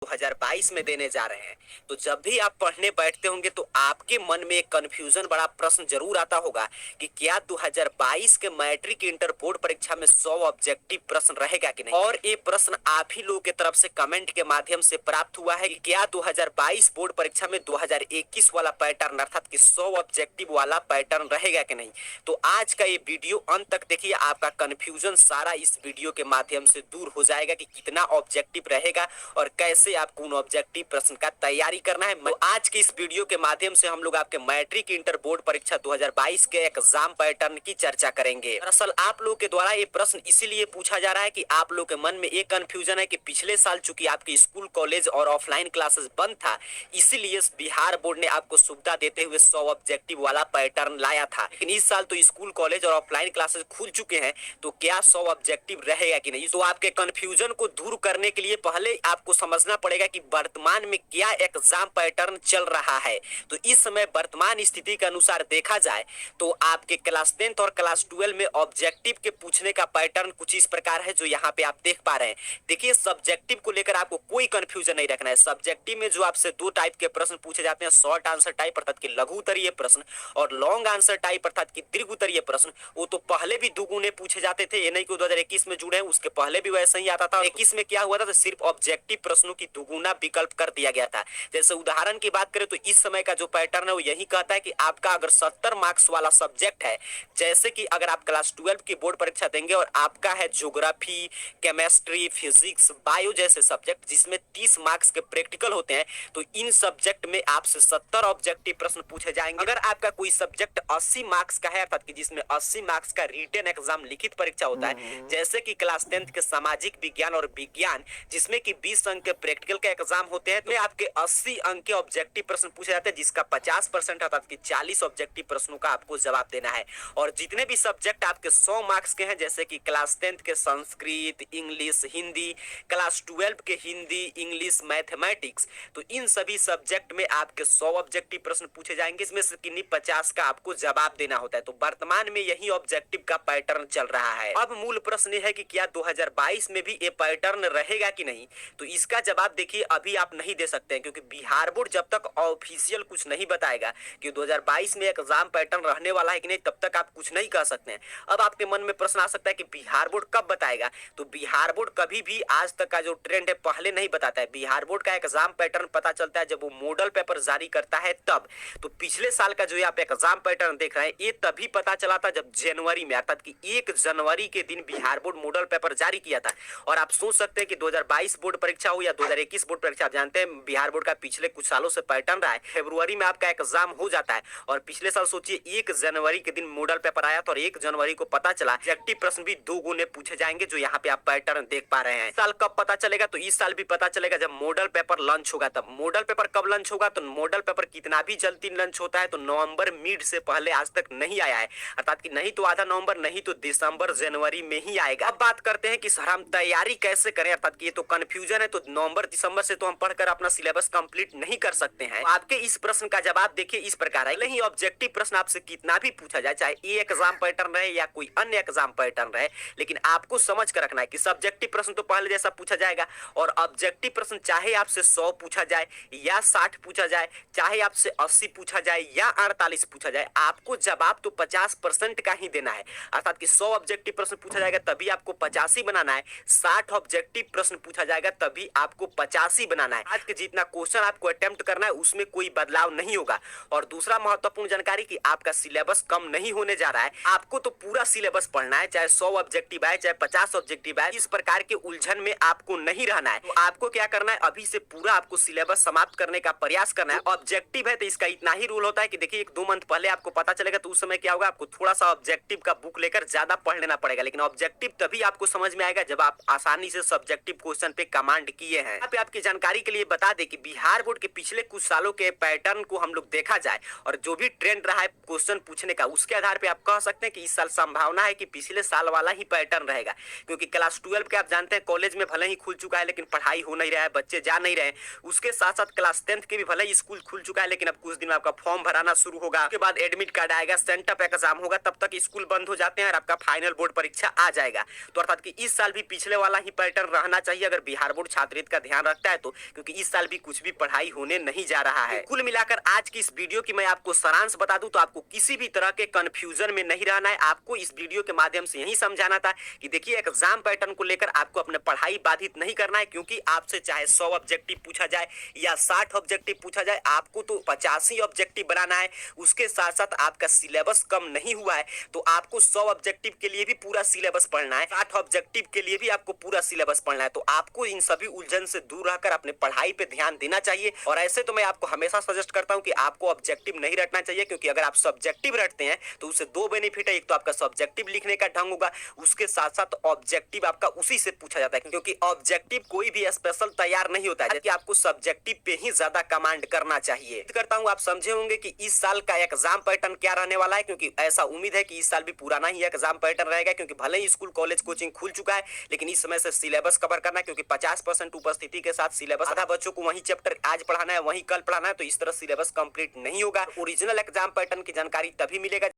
2022 में देने जा रहे हैं। तो जब भी आप पढ़ने बैठते होंगे तो आपके मन में एक कंफ्यूजन बड़ा प्रश्न जरूर आता होगा कि क्या 2022 के मैट्रिक इंटर बोर्ड परीक्षा में 100 ऑब्जेक्टिव प्रश्न रहेगा कि नहीं। और ये प्रश्न आप ही लोगों की तरफ से कमेंट के माध्यम से प्राप्त हुआ है कि क्या 2022 बोर्ड परीक्षा में 2021 वाला पैटर्न अर्थात कि 100 ऑब्जेक्टिव वाला पैटर्न रहेगा कि नहीं। तो आज का ये वीडियो अंत तक देखिए, आपका कंफ्यूजन सारा इस वीडियो के माध्यम से दूर हो जाएगा कि कितना ऑब्जेक्टिव रहेगा और कैसे आपको उन ऑब्जेक्टिव प्रश्न का तैयारी करना है। तो आज के इस वीडियो के माध्यम से हम लोग आपके मैट्रिक इंटर बोर्ड परीक्षा 2022 के एग्जाम पैटर्न की चर्चा करेंगे। दरअसल आप लोग के द्वारा ये प्रश्न इसीलिए पूछा जा रहा है कि आप लोग के मन में एक कंफ्यूजन है कि पिछले साल चूंकि आपके स्कूल कॉलेज और ऑफलाइन क्लासेस बंद था, इसीलिए बिहार बोर्ड ने आपको सुविधा देते हुए 100 ऑब्जेक्टिव वाला पैटर्न लाया था। लेकिन इस साल तो स्कूल कॉलेज और ऑफलाइन क्लासेस खुल चुके हैं, तो क्या 100 ऑब्जेक्टिव रहेगा कि नहीं। तो आपके कंफ्यूजन को दूर करने के लिए पहले आपको समझना पड़ेगा कि वर्तमान में क्या एग्जाम पैटर्न चल रहा है। तो इस समय वर्तमान स्थिति के अनुसार देखा जाए तो आपके क्लास 10th और क्लास 12 में ऑब्जेक्टिव के पूछने का पैटर्न कुछ इस प्रकार है जो यहाँ पे आप देख पा रहे हैं। देखिए, सब्जेक्टिव को लेकर आपको कोई कंफ्यूजन नहीं रखना है। सब्जेक्टिव में जो आपसे दो टाइप के प्रश्न पूछे जाते हैं, शॉर्ट आंसर टाइप अर्थात कि लघु उत्तरीय प्रश्न और लॉन्ग आंसर टाइप अर्थात कि दीर्घ उत्तरीय प्रश्न, वो तो पहले भी दुगुने पूछे जाते थे। ये नहीं कि 2021 में जुड़े हैं, उसके पहले भी वैसे ही आता था। 21 में क्या हुआ था, तो सिर्फ ऑब्जेक्टिव प्रश्नों की दुगुना विकल्प कर दिया गया था। जैसे उदाहरण की बात करें तो इस समय का जो पैटर्न है वो यही कहता है कि आपका अगर 70 मार्क्स वाला सब्जेक्ट है, जैसे कि अगर आप क्लास 12 की बोर्ड परीक्षा देंगे और आपका है ज्योग्राफी, केमिस्ट्री, फिजिक्स, बायो जैसे सब्जेक्ट जिसमें 30 मार्क्स के प्रैक्टिकल होते हैं, तो इन सब्जेक्ट में आपसे 70 ऑब्जेक्टिव प्रश्न पूछे जाएंगे। अगर आपका कोई सब्जेक्ट 80 मार्क्स का है अर्थात कि जिसमें 80 मार्क्स का रिटन एग्जाम लिखित परीक्षा होता है, जैसे कि क्लास 10th के सामाजिक विज्ञान और विज्ञान जिसमें कि 20 अंक के प्रैक्टिकल के एग्जाम होते हैं, तो आपके 80 अंक के ऑब्जेक्टिव प्रश्न पूछे जाते हैं, जिसका 50% अर्थात कि 40 ऑब्जेक्टिव प्रश्नों का आपको जवाब देना है। और जितने भी सब्जेक्ट आपके 100 मार्क्स के हैं, जैसे कि क्लास 10th के संस्कृत, इंग्लिश, हिंदी, क्लास 12 के हिंदी, इंग्लिश, मैथमेटिक्स, तो इन सभी सब्जेक्ट में आपके 100 ऑब्जेक्टिव प्रश्न पूछे जाएंगे, इसमें से किन्हीं 50 का आपको जवाब देना होता है। तो वर्तमान में यही ऑब्जेक्टिव का पैटर्न चल रहा है। अब मूल प्रश्न है कि क्या 2022 में भी ये पैटर्न रहेगा कि नहीं। तो इसका जवाब देखिए अभी आप नहीं दे सकते हैं, क्योंकि बिहार बोर्ड जब तक ऑफिशियल कुछ नहीं बताएगा कि 2022 में एग्जाम पैटर्न रहने वाला है कि नहीं, तब तक आप कुछ नहीं कह सकते हैं। अब आपके मन में प्रश्न आ सकता है कि बिहार बोर्ड कब बताएगा। तो बिहार बोर्ड कभी भी आज तक का जो ट्रेंड है पहले नहीं बताता है। बिहार बोर्ड का एग्जाम पैटर्न पता चलता है जब वो मॉडल पेपर जारी करता है तब। तो पिछले साल का जो आप एग्जाम पैटर्न देख रहे हैं, ये तभी पता चला था जब जनवरी में अर्थात कि 1 जनवरी के दिन बिहार बोर्ड मॉडल पेपर जारी किया था। और आप सोच सकते हैं कि 2022 बोर्ड परीक्षा हो या 2021 बोर्ड परीक्षा, आप जानते हैं बिहार बोर्ड का पिछले कुछ सालों से पैटर्न रहा है, फरवरी में आपका एग्जाम हो जाता है। और पिछले साल सोचिए 1 जनवरी के दिन मॉडल पेपर आया था और 1 जनवरी को पता चला ऑब्जेक्टिव प्रश्न भी दो गुने पूछे जाएंगे, जो यहाँ पे आप पैटर्न देख पा रहे हैं। साल कब पता चलेगा, तो इस साल भी पता चलेगा जब मॉडल पेपर लॉन्च होगा तब। मॉडल पेपर कब लॉन्च होगा, तो मॉडल पेपर कितना भी जल्दी लॉन्च होता है तो नवंबर मिड से पहले आज तक नहीं आया है, अर्थात कि नहीं तो आधा नवंबर, नहीं तो दिसंबर जनवरी में ही आएगा। अब बात करते हैं कि सर हम तैयारी कैसे करें, अर्थात कि ये तो कंफ्यूजन है, तो नवंबर दिसंबर से तो हम पढ़कर अपना सिलेबस कंप्लीट नहीं कर सकते हैं। आपके इस प्रश्न का जवाब देखिए इस प्रकार है। नहीं, ऑब्जेक्टिव प्रश्न आपसे कितना भी पूछा जाए, चाहे ये एग्जाम पैटर्न रहे या कोई अन्य एग्जाम पैटर्न रहे, लेकिन आपको समझ कर रखना है कि सब्जेक्टिव प्रश्न तो पहले जैसा पूछा जाएगा और ऑब्जेक्टिव प्रश्न चाहे आपसे 100 पूछा जाए या 60 पूछा जाए, चाहे आपसे 80 पूछा जाए या 48 पूछा जाए, आपको जवाब तो 50% का ही देना है। अर्थात कि 100 ऑब्जेक्टिव प्रश्न पूछा जाएगा तभी आपको 85 बनाना है, 60 ऑब्जेक्टिव प्रश्न पूछा जाएगा तभी आपको 85 बनाना है। आज के जितना क्वेश्चन आपको अटेम्प्ट करना है उसमें कोई बदलाव नहीं होगा। और दूसरा महत्वपूर्ण जानकारी कि आपका सिलेबस कम नहीं होने जा रहा है, आपको तो पूरा सिलेबस पढ़ना है, चाहे 100 ऑब्जेक्टिव आए चाहे 50 ऑब्जेक्टिव आए, इस प्रकार के उलझन में आपको नहीं रहना है। तो आपको क्या करना है, अभी से पूरा आपको सिलेबस समाप्त करने का प्रयास करना है। ऑब्जेक्टिव है तो इसका इतना ही रूल होता है कि देखिए 1-2 मंथ पहले आपको पता चलेगा तो उस समय क्या होगा, आपको थोड़ा सा ऑब्जेक्टिव का बुक लेकर ज्यादा पढ़ लेना पड़ेगा। लेकिन ऑब्जेक्टिव तभी आपको समझ में आएगा जब आप आसानी से सब्जेक्टिव क्वेश्चन पे कमांड किए हैं। आप आपकी जानकारी के लिए बता दें कि बिहार बोर्ड के पिछले कुछ सालों के पैटर्न को हम लोग देखा जाए और जो भी ट्रेंड रहा है क्वेश्चन पूछने का, उसके आधार पे आप कह सकते हैं कि इस साल संभावना है कि पिछले साल वाला ही पैटर्न रहेगा। क्योंकि क्लास 12 के आप जानते हैं कॉलेज में भले ही खुल चुका है लेकिन पढ़ाई हो नहीं रहा है, बच्चे जा नहीं रहे हैं। उसके साथ साथ क्लास 10th के भी भले ही स्कूल खुल चुका है, लेकिन अब कुछ दिन में आपका फॉर्म भराना शुरू होगा, उसके बाद एडमिट कार्ड आएगा, सेंटअप एग्जाम होगा, तब तक स्कूल बंद हो जाते हैं और आपका फाइनल बोर्ड परीक्षा आ जाएगा। तो अर्थात कि इस साल भी पिछले वाला ही पैटर्न रहना चाहिए अगर बिहार बोर्ड छात्रहित का ध्यान रखता है तो, क्योंकि इस साल भी कुछ भी पढ़ाई होने नहीं जा रहा है। कुल मिलाकर आज की इस वीडियो की मैं आपको सारांश बता दूं तो आपको किसी भी तरह के कंफ्यूजन में नहीं रहना है। आपको इस वीडियो के माध्यम से यही समझाना था कि देखिए एग्जाम पैटर्न को लेकर आपको अपने पढ़ाई बाधित नहीं करना है, क्योंकि आपसे चाहे 100 ऑब्जेक्टिव पूछा जाए या 60 ऑब्जेक्टिव पूछा जाए, आपको तो 85 ऑब्जेक्टिव बनाना है। उसके साथ साथ आपका सिलेबस कम नहीं हुआ है तो आपको 100 ऑब्जेक्टिव के लिए भी पूरा सिलेबस पढ़ना है, 60 ऑब्जेक्टिव के लिए भी आपको पूरा सिलेबस पढ़ना है। तो आपको इन सभी उलझन से दूर रहकर अपने पढ़ाई पे ध्यान देना चाहिए। और ऐसे तो मैं आपको हमेशा सजेस्ट करता हूं कि आपको ऑब्जेक्टिव नहीं रटना चाहिए, क्योंकि अगर आप सब्जेक्टिव रटते हैं तो उससे दो बेनिफिट है। एक तो आपका सब्जेक्टिव लिखने का ढंग होगा, उसके साथ साथ ऑब्जेक्टिव आपका उसी से पूछा जाता है, क्योंकि ऑब्जेक्टिव कोई भी स्पेशल तैयार नहीं होता है, जबकि आपको सब्जेक्टिव पे ही ज्यादा कमांड करना चाहिए। करता हूं आप समझे होंगे कि इस साल का एग्जाम पैटर्न क्या रहने वाला है, क्योंकि ऐसा उम्मीद है कि इस साल भी पुराना ही एग्जाम पैटर्न रहेगा, क्योंकि भले ही स्कूल कॉलेज कोचिंग खुल चुका है लेकिन इस समय से सिलेबस कवर करना है, क्योंकि 50% उपस्थिति के साथ सिलेबस, आधा बच्चों को वही चैप्टर आज पढ़ाना है वही कल पढ़ाना है, तो इस तरह सिलेबस कंप्लीट नहीं होगा। ओरिजिनल एग्जाम पैटर्न की जानकारी तभी मिलेगा